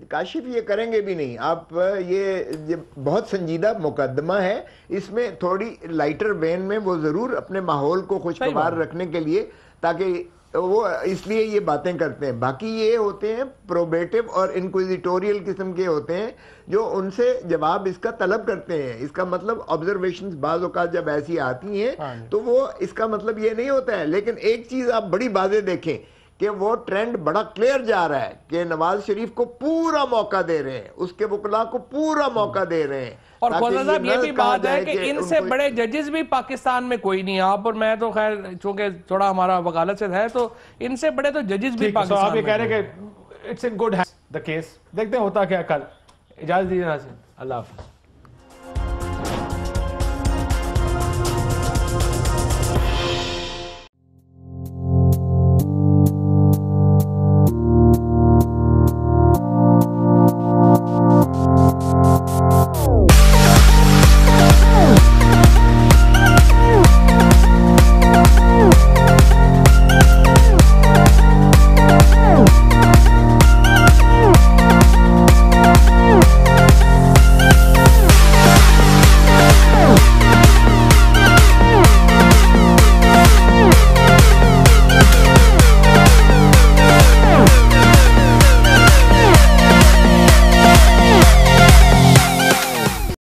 کاشف یہ کریں گے بھی نہیں آپ, یہ بہت سنجیدہ مقدمہ ہے, اس میں تھوڑی لائٹر وین میں وہ ضرور اپنے ماحول کو خوشگوار رکھنے کے لیے, تاکہ وہ اس لیے یہ باتیں کرتے ہیں. باقی یہ ہوتے ہیں پروبیٹو اور انکویزیٹوریل قسم کے ہوتے ہیں جو ان سے جواب اس کا طلب کرتے ہیں. اس کا مطلب آبزرویشنز بعض اوقات جب ایسی آتی ہیں تو وہ اس کا مطلب یہ نہیں ہوتا ہے. لیکن ایک چیز آپ بڑی واضح دیکھیں کہ وہ ٹرینڈ بڑا کلیئر جا رہا ہے کہ نواز شریف کو پورا موقع دے رہے ہیں, اس کے وکلاء کو پورا موقع دے رہے ہیں. اور کھوسا صاحب یہ بھی بات ہے کہ ان سے بڑے ججز بھی پاکستان میں کوئی نہیں. آپ اور میں تو خیر چونکہ تھوڑا ہمارا وکالت سے ہے, تو ان سے بڑے تو ججز بھی پاکستان میں. آپ یہ کہہ رہے ہیں کہ it's in good hands the case. دیکھتے ہیں ہوتا کیا کل. اجازت دیجیے ناظرین, اللہ حافظ.